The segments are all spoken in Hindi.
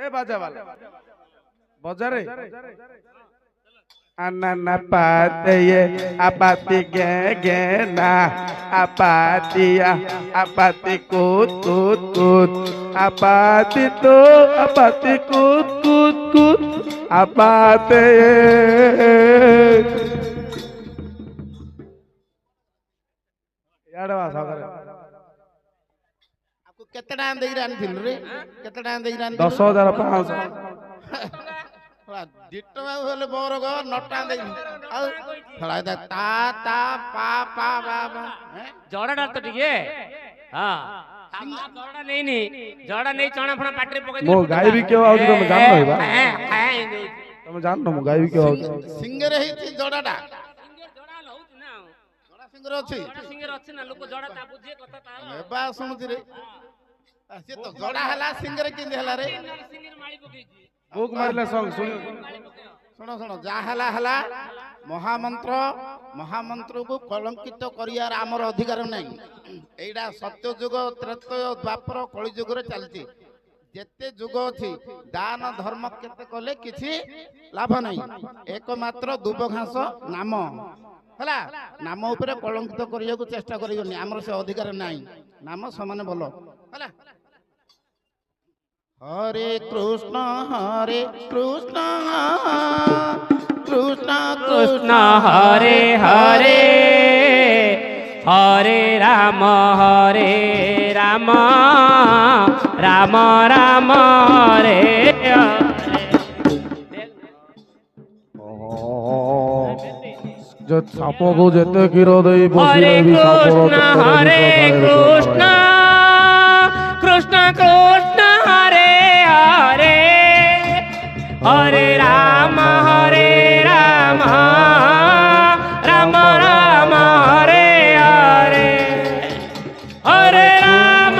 ए बाजा वाला बजा रे Anana pateye apati gena apatia apati kut kut kut apati tu apati kut kut kut apate यार वासा करे आपको कितना टाइम देगी रानी फिल्म रे कितना टाइम देगी रानी 10,500 डिट्टो में बोले बोरो गो नोटा देगी ଆଉ थोड़ा इधर ता ता पा पा बा बा जोड़ा डाल तो ठीक है हां जोड़ा नहीं जोड़ा नहीं चणा फणा पाटरे पकई मो गाय भी क्यों आउछ तुम जान लो बा तुम जान नो मो गाय भी क्यों आउछ सिंगर ही थी जोड़ाटा जोड़ा लहुत ना जोड़ा सिंगर अछि सिंगर अछि ना लोक जोड़ा ता बुझे कथा ता एबा सुनती रे से तो जोड़ा हला सिंगर किंदे हला रे सिंगर माली पकई बुक मारले सॉन्ग सुन सुनो सुनो जा हला हला महामंत्र महामंत्र को कलंकित करियार आमर अधिकार नहीं एडा सत्य युग त्रेतय द्वापर कलि युग रे चलती जेते युग अछि दान धर्म केते कले किछि लाभ नहीं एकमात्र दुब घास नाम हला नाम ऊपर कलंकित करिया को चेष्टा करियोनी आमर से अधिकार नहीं नाम समान बोलो हला हरे कृष्ण कृष्ण कृष्ण हरे हरे हरे राम राम राम हरे जो सापो को जेते गिरो देई हरे कृष्ण कृष्ण कृष्ण कृष्ण हरे हरे हरे राम राम राम हरे हरे हरे राम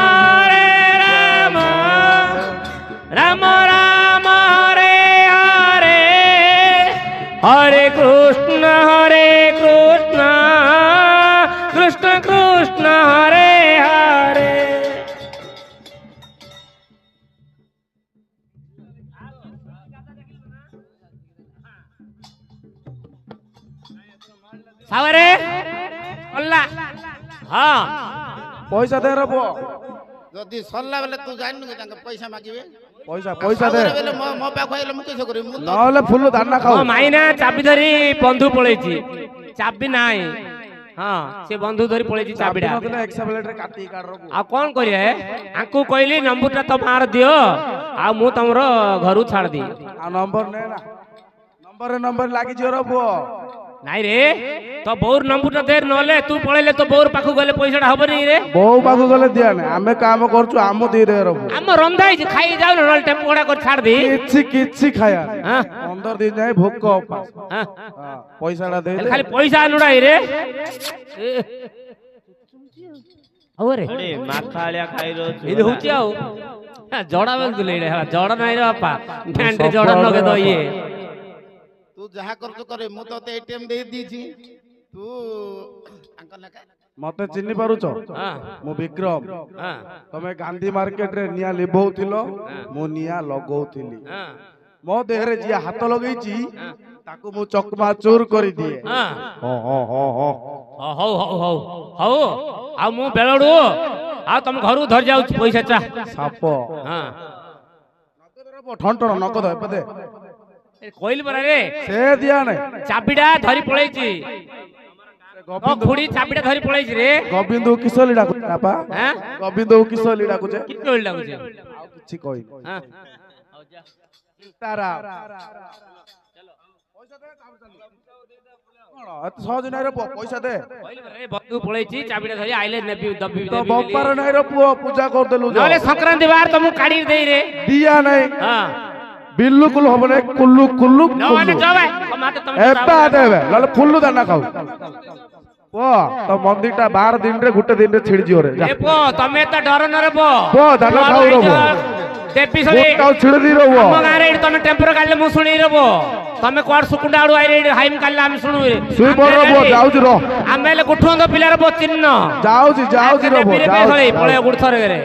राम राम हरे हरे हरे कृष्ण कृष्ण कृष्ण हरे हरे सावरे अल्लाह हां पैसा दे रे बो जदी सल्ला बेले तू जानिनु के तांका पैसा मागिबे पैसा दे बेले मो पाखो आइले मु कैसे करिम नहले फुल दाना खाओ माइना चाबी धरी बंधु पळेची चाबी नाही हां से बंधु धरी पळेची चाबीडा नदले एक्सप्लेट रे काटी काढ रो आ कोन करिए आंकु कहली नंबरटा तो मार दियो आ मु तमरो घरु छाड़ दी आ नंबर ने ना नंबर लागी जो रो बो नाही रे तो बोर नंबरटा देर नले तू पळेले तो बोर पाखु गले पैसाटा हबनी रे बो पाखु गले दिया ने हमें काम करछु आमो दे रे रो हम रंधाई खाई जाऊ न टेम्पो गडा कर छाड़ दी किछि खाया हां 15 दिन जाए भूख उपास हां पैसाटा दे खाली पैसा अनुडाई रे अरे माखालिया खाई रो ಇದು ಹುಚ್ಚಾವು ಜೋಡ ಬೆಲ್ದು ಲೈಡೆ ಜೋಡ ನಾಯಿ रे बापा ठंडे ಜೋಡ नगे दो ये तू जहा कर तो करे मु तो एटीएम दे दीची तू अंकल लगा मते चिन्नी पारुचो हां मु विक्रम हां तमे गांधी मार्केट रे निया लिबौथिलो मु निया लगौथिली हां मो देह रे जिया हाथ लगैची ताकू मु चकमा चूर करी दिए हां हो हो हो हो हो हो हो आ मु बेलडू आ तुम घरु धर जाउ पैसा चा साप हां नगद रे ठंटण नगद एपदे कोइल बरा रे से दिया ने चाबीडा धरी पळेची ओ खुडी चाबीडा धरी पळेची रे गोविंदो किसली डाकु आपा हां गोविंदो किसली डाकु जे कितो ओल लागु छे आ किछि कोइ हां तारा चलो पैसा दे काम चल कोन अत सहज नै रे पैसा दे कोइल बरा रे बंधु पळेची चाबीडा धरी आइले नेबी दबी तो बप्पार नै रे पुओ पूजा कर देलु नले संक्रांति बार तुम काढी देई रे दिया नै हां बिल्कुल होबने कुल्लू कुल्लू न माने जबे माते तुम एबा देबे लले फुल्लू दाना खाऊ ओ तो मंदिरटा 12 दिन रे गुटे दिन रे छिड़ जियो रे जा ए पो तमे त डर न रे पो दाना खाऊ रे पो देपी सरी गोटाउ छिड़ दी रे वो हम गारे तमे टेम्पर काले मु सुणी रे पो तमे कोड सुकुंडा आडू आइ रे हाइम काले हम सुणु रे सुई बोल रे पो जाउ रो आमेले गुठोंद पिलार पो चिन्ह जाउ जी रो पो जाउ पळे गुठरे रे